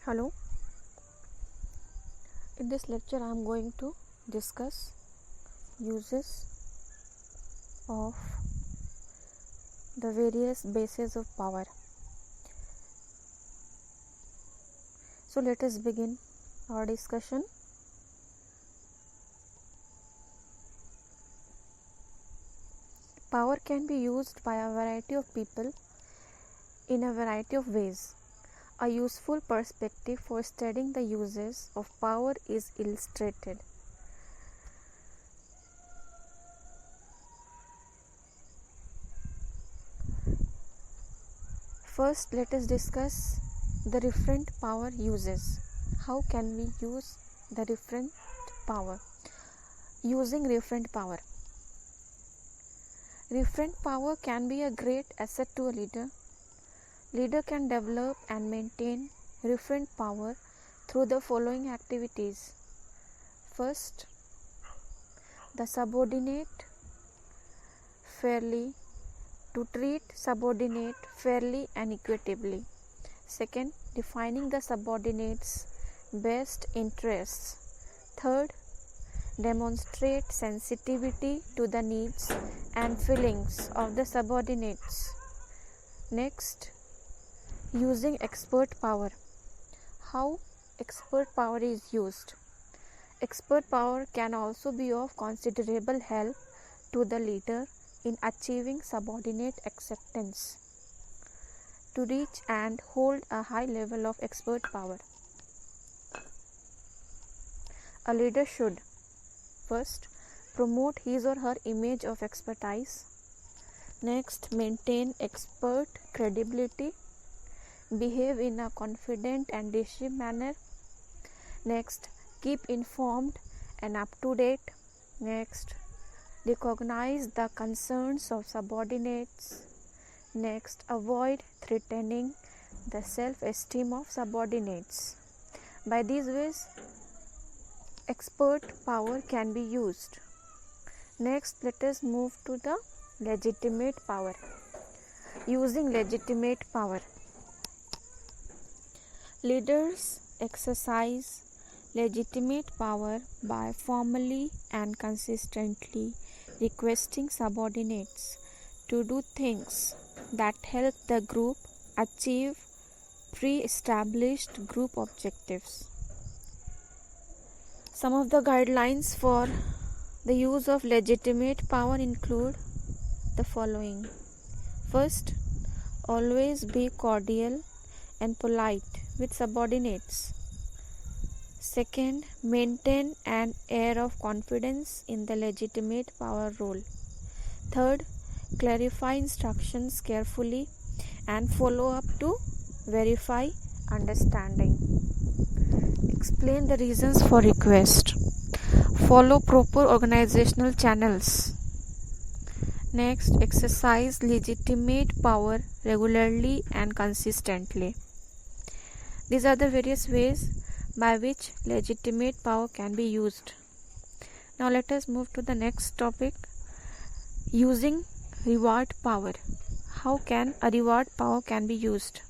Hello. In this lecture I am going to discuss uses of the various bases of power. So let us begin our discussion. Power can be used by a variety of people in a variety of ways. A useful perspective for studying the uses of power is illustrated. First, let us discuss the different power uses. How can we use the different power? Using different power. Different power can be a great asset to a leader. Leader can develop and maintain referent power through the following activities. First, the subordinate fairly, to treat subordinate fairly and equitably. Second, defining the subordinate's best interests. Third, demonstrate sensitivity to the needs and feelings of the subordinates. Next, using expert power. How expert power is used? Expert power can also be of considerable help to the leader in achieving subordinate acceptance. To reach and hold a high level of expert power, a leader should first promote his or her image of expertise. Next, maintain expert credibility. Behave in a confident and decisive manner. Next, keep informed and up to date. Next, recognize the concerns of subordinates. Next, avoid threatening the self-esteem of subordinates. By these ways, expert power can be used. Next, let us move to the legitimate power. Using legitimate power. Leaders exercise legitimate power by formally and consistently requesting subordinates to do things that help the group achieve pre-established group objectives. Some of the guidelines for the use of legitimate power include the following. First, always be cordial and polite with subordinates. Second, maintain an air of confidence in the legitimate power role. Third, clarify instructions carefully and follow up to verify understanding. Explain the reasons for request. Follow proper organizational channels. Next, exercise legitimate power regularly and consistently. These are the various ways by which legitimate power can be used. Now let us move to the next topic, using reward power. How can a reward power can be used?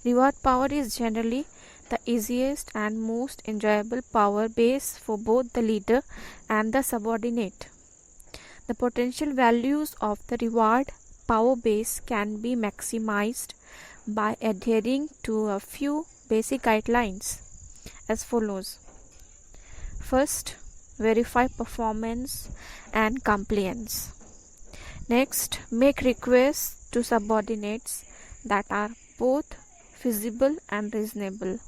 Reward power is generally the easiest and most enjoyable power base for both the leader and the subordinate. The potential values of the reward power base can be maximized by adhering to a few basic guidelines as follows. First, verify performance and compliance. Next, make requests to subordinates that are both feasible and reasonable.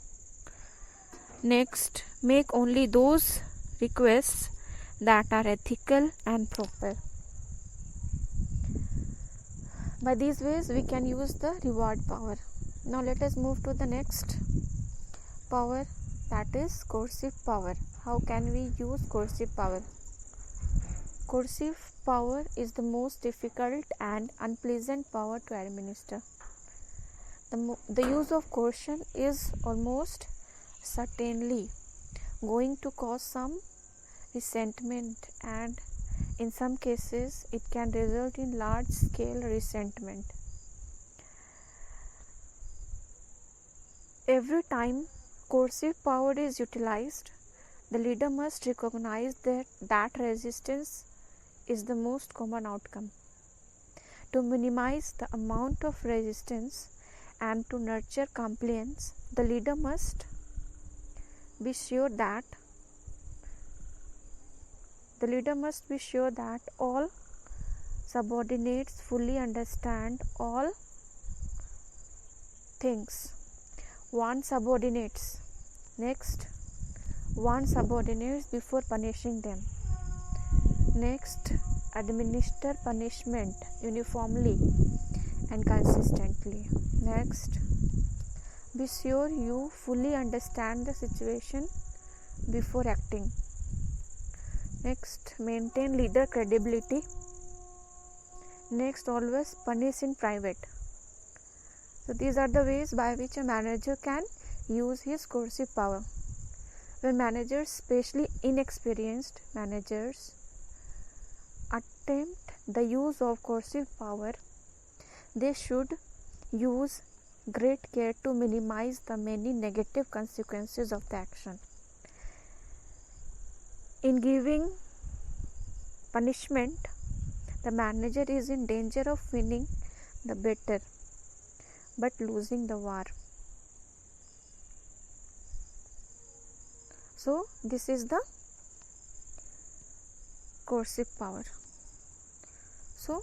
Next, make only those requests that are ethical and proper. By these ways, we can use the reward power. Now let us move to the next power, that is coercive power. How can we use coercive power? Coercive power is the most difficult and unpleasant power to administer. The use of coercion is almost certainly going to cause some resentment, and in some cases it can result in large scale resentment. Every time coercive power is utilized, the leader must recognize that resistance is the most common outcome. To minimize the amount of resistance and to nurture compliance, the leader must be sure that all subordinates fully understand all things. Warn subordinates before punishing them. Next, administer punishment uniformly and consistently. Next, be sure you fully understand the situation before acting. Next, maintain leader credibility. Next, always punish in private. So these are the ways by which a manager can use his coercive power. When managers, especially inexperienced managers, attempt the use of coercive power, they should use great care to minimize the many negative consequences of the action. In giving punishment, the manager is in danger of winning the battle but losing the war. So this is the coercive power. So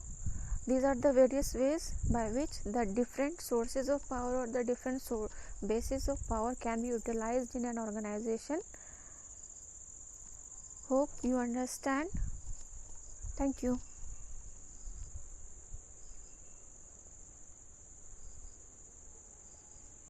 these are the various ways by which the different sources of power or the different bases of power can be utilized in an organization. Hope you understand. Thank you.